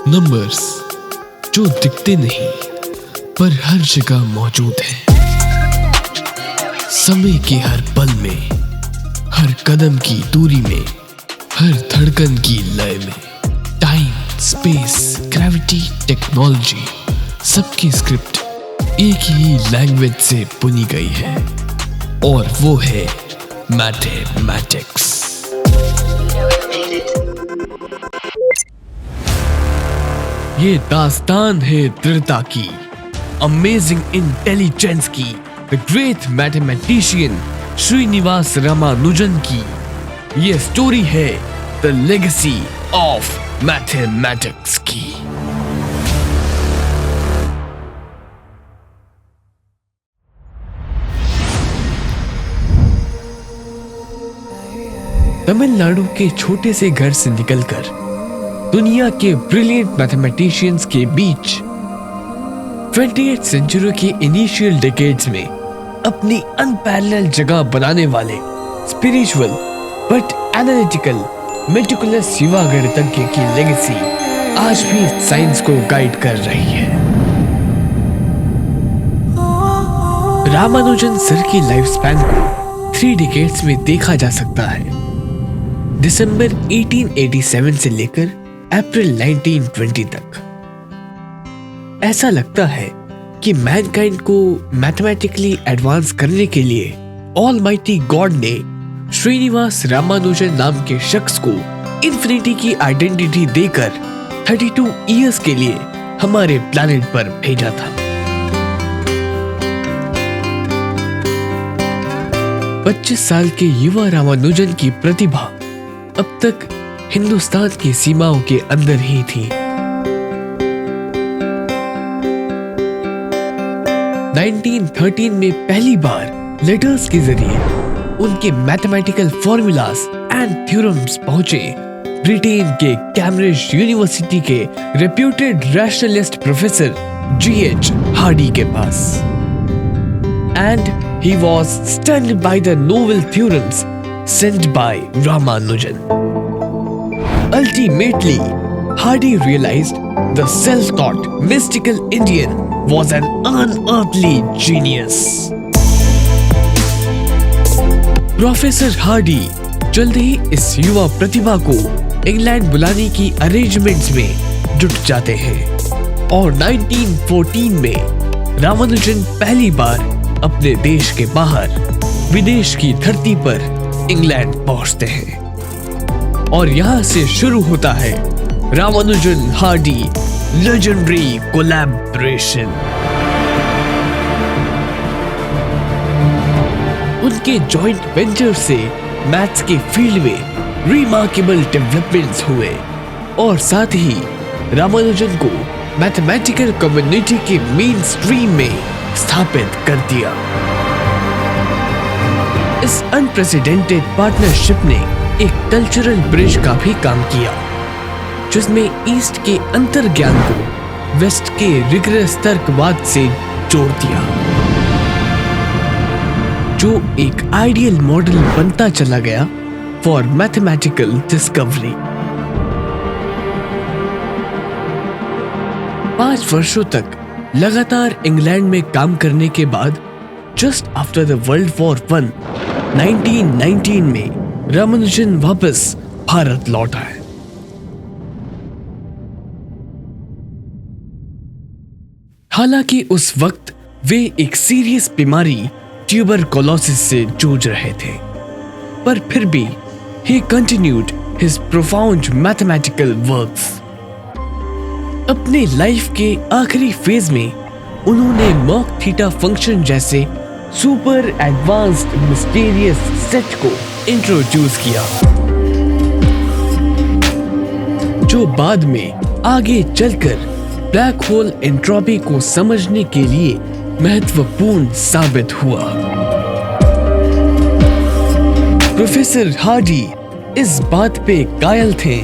Numbers जो दिखते नहीं पर हर जगह मौजूद हैं, समय के हर पल में, हर कदम की दूरी में, हर धड़कन की लय में। टाइम, स्पेस, ग्रेविटी, टेक्नोलॉजी, सबकी स्क्रिप्ट एक ही लैंग्वेज से बुनी गई है और वो है मैथमेटिक्स। ये दास्तान है दृढ़ता की, अमेजिंग इंटेलिजेंस की, the great mathematician Srinivasa Ramanujan की। ये स्टोरी है द लेगेसी ऑफ मैथमेटिक्स की। तमिलनाडु के छोटे से घर से निकलकर दुनिया के ब्रिलियंट मैथमेटिशियंस के बीच 20th सेंचुरी के इनिशियल डेकेड्स में अपनी अनपैरेलल्ड जगह बनाने वाले स्पिरिचुअल बट एनालिटिकल मेटिकुलस युवा गणितज्ञ की लेगेसी आज भी साइंस को गाइड कर रही है। रामानुजन सर की लाइफ स्पैन को 3 डिकेड्स में देखा जा सकता है, दिसंबर 1887 से लेकर अप्रैल 1920 तक। ऐसा लगता है कि मैनकाइंड को मैथमेटिकली एडवांस करने के लिए ऑलमाइटी गॉड ने श्रीनिवास रामानुजन नाम के शख्स को इन्फिनिटी की आइडेंटिटी देकर 32 इयर्स के लिए हमारे प्लैनेट पर भेजा था। 25 साल के युवा रामानुजन की प्रतिभा अब तक हिंदुस्तान की सीमाओं के अंदर ही थी। 1913 में पहली बार लेटर्स के जरिए उनके मैथमेटिकल फॉर्मूलाज एंड थ्योरम्स पहुंचे ब्रिटेन के कैम्ब्रिज यूनिवर्सिटी के reputed rationalist professor G.H. Hardy के पास। And he was stunned by the novel theorems sent by Ramanujan. Ultimately, Hardy realized the self-taught mystical Indian was an unearthly genius. Professor Hardy जल्द ही इस युवा प्रतिभा को England बुलाने की arrangements में जुट जाते हैं और 1914 में रामानुजन पहली बार अपने देश के बाहर विदेश की धरती पर इंग्लैंड पहुंचते हैं और यहां से शुरू होता है रामानुजन हार्डी लेजेंडरी कोलैबोरेशन। उनके जॉइंट वेंचर से मैथ्स के फील्ड में रिमार्केबल डेवलपमेंट्स हुए और साथ ही रामानुजन को मैथमेटिकल कम्युनिटी के मेन स्ट्रीम में स्थापित कर दिया। इस अनप्रेसिडेंटेड पार्टनरशिप ने एक कल्चरल ब्रिज का भी काम किया, जिसमें ईस्ट के अंतर्ज्ञान को वेस्ट के रिगरस तर्कवाद से जोड़ दिया, जो एक आइडियल मॉडल बनता चला गया फॉर मैथमेटिकल डिस्कवरी। 5 वर्षों तक लगातार इंग्लैंड में काम करने के बाद just after the world war 1 1919 में रामानुजन वापस भारत लौट आए। हालांकि उस वक्त वे एक सीरियस बीमारी ट्यूबरकुलोसिस से जूझ रहे थे, पर फिर भी he continued his profound mathematical works. अपने लाइफ के आखिरी फेज में उन्होंने मॉक थीटा फंक्शन जैसे सुपर एडवांस्ड मिस्टीरियस सेट को इंट्रोड्यूस किया, जो बाद में आगे चलकर ब्लैक होल एंट्रोपी को समझने के लिए महत्वपूर्ण साबित हुआ। प्रोफेसर हार्डी इस बात पे कायल थे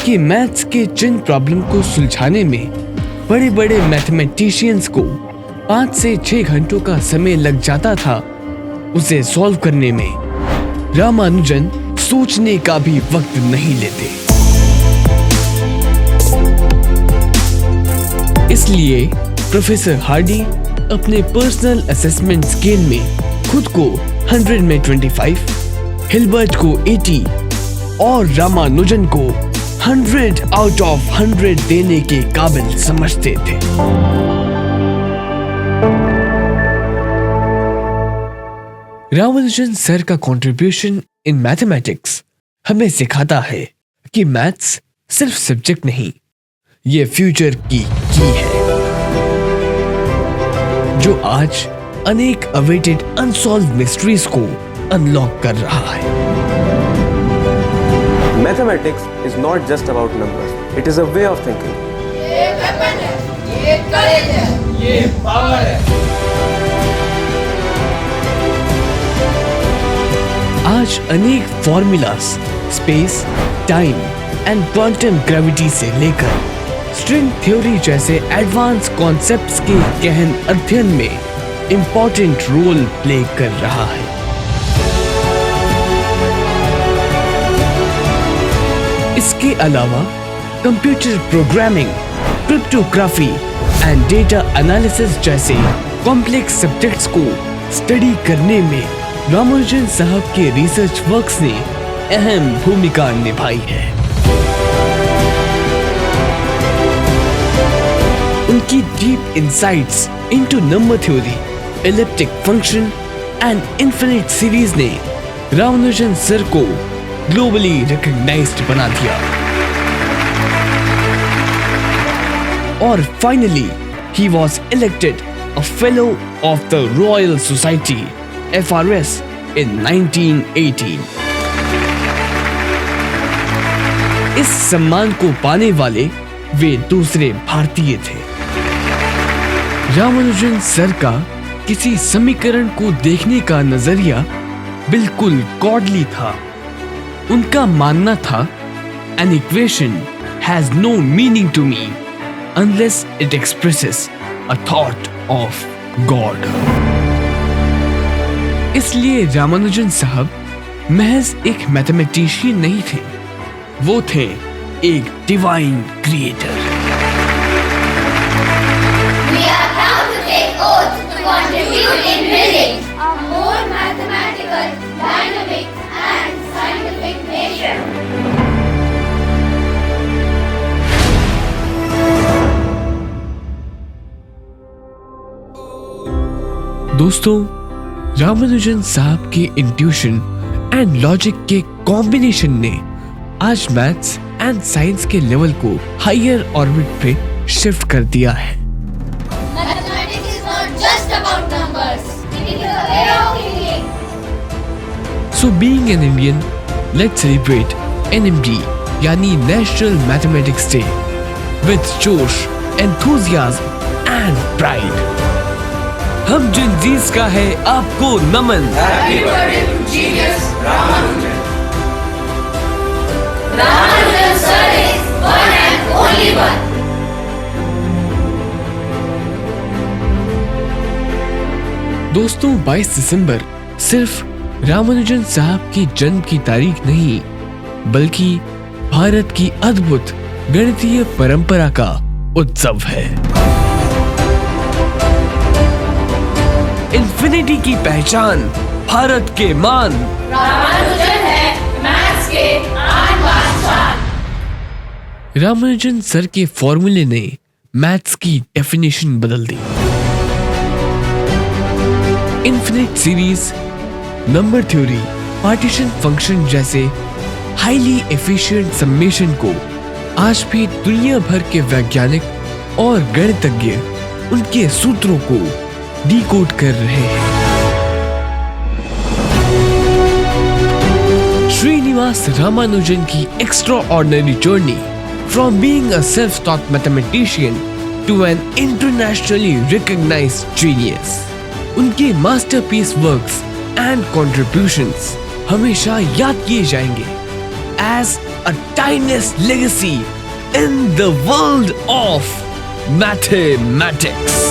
कि मैथ्स के जिन प्रॉब्लम को सुलझाने में बड़े बड़े मैथमेटिशियंस को 5 से 6 घंटों का समय लग जाता था, उसे सॉल्व करने में रामानुजन सोचने का भी वक्त नहीं लेते। इसलिए प्रोफेसर हार्डी अपने पर्सनल असेसमेंट स्केल में खुद को 100 में 25, हिल्बर्ट को 80 और रामानुजन को 100 आउट ऑफ 100 देने के काबिल समझते थे। रामानुजन सर का कंट्रीब्यूशन इन मैथमेटिक्स हमें सिखाता है कि मैथ्स सिर्फ सब्जेक्ट नहीं, ये फ्यूचर की है जो आज अनेक अवेटेड अनसॉल्व्ड मिस्ट्रीज को अनलॉक कर रहा है। Mathematics is not just about numbers. It is a way of thinking. ये weapon है, ये courage है, ये power है। आज अनेक formulas space, time and quantum gravity से लेकर स्ट्रिंग थ्योरी जैसे एडवांस कॉन्सेप्ट्स के गहन अध्ययन में इंपॉर्टेंट रोल प्ले कर रहा है। इसके अलावा computer programming, cryptography and data analysis जैसे कॉम्प्लेक्स सब्जेक्ट्स को स्टडी करने में रामानुजन साहब के रिसर्च वर्क्स ने अहम भूमिका निभाई है। उनकी deep insights into number theory, elliptic function and infinite series ने रामानुजन सर को ग्लोबली रिकॉग्नाइज्ड बना दिया। और finally he was elected a fellow of the royal society FRS in 1918। इस सम्मान को पाने वाले वे दूसरे भारतीय थे। रामानुजन सर का किसी समीकरण को देखने का नजरिया बिल्कुल गॉडली था। उनका मानना था, an equation has no meaning to me unless it expresses a thought of God। इसलिए रामानुजन साहब महज एक मैथमेटिशियन नहीं थे, वो थे एक divine creator. We are proud to take oath to contribute in building a more mathematical, dynamic and scientific nation. दोस्तों, रामानुजन साहब के इंट्यूशन एंड लॉजिक के कॉम्बिनेशन ने आज मैथ्स एंड साइंस के लेवल को हायर ऑर्बिट पे शिफ्ट कर दिया है। Mathematics is not just about numbers. It is a way of thinking. So being an Indian, let's celebrate NMD यानी National Mathematics Day with जोश, enthusiasm and pride। हम जिंजीज का है आपको नमन। Happy birthday to genius Ramanujan. Ramanujan sir is one and only one. दोस्तों, 22 दिसंबर सिर्फ रामानुजन साहब की जन्म की तारीख नहीं, बल्कि भारत की अद्भुत गणितीय परंपरा का उत्सव है। इन्फिनिटी की पहचान, भारत के मान। रामानुजन है मैथ्स के आन बान। रामानुजन सर के फॉर्मूले ने मैथ्स की डेफिनेशन बदल दी। Infinite series, number theory, partition function जैसे हाईली एफिशिएंट सम्मेशन को आज भी दुनिया भर के वैज्ञानिक और गणितज्ञ उनके सूत्रों को डिकोड कर रहे हैं। श्रीनिवास रामानुजन की extraordinary journey from being a self-taught mathematician to an internationally recognised genius, उनके मास्टरपीस वर्क्स एंड कंट्रीब्यूशंस हमेशा याद किए जाएंगे as a timeless legacy in the world of mathematics.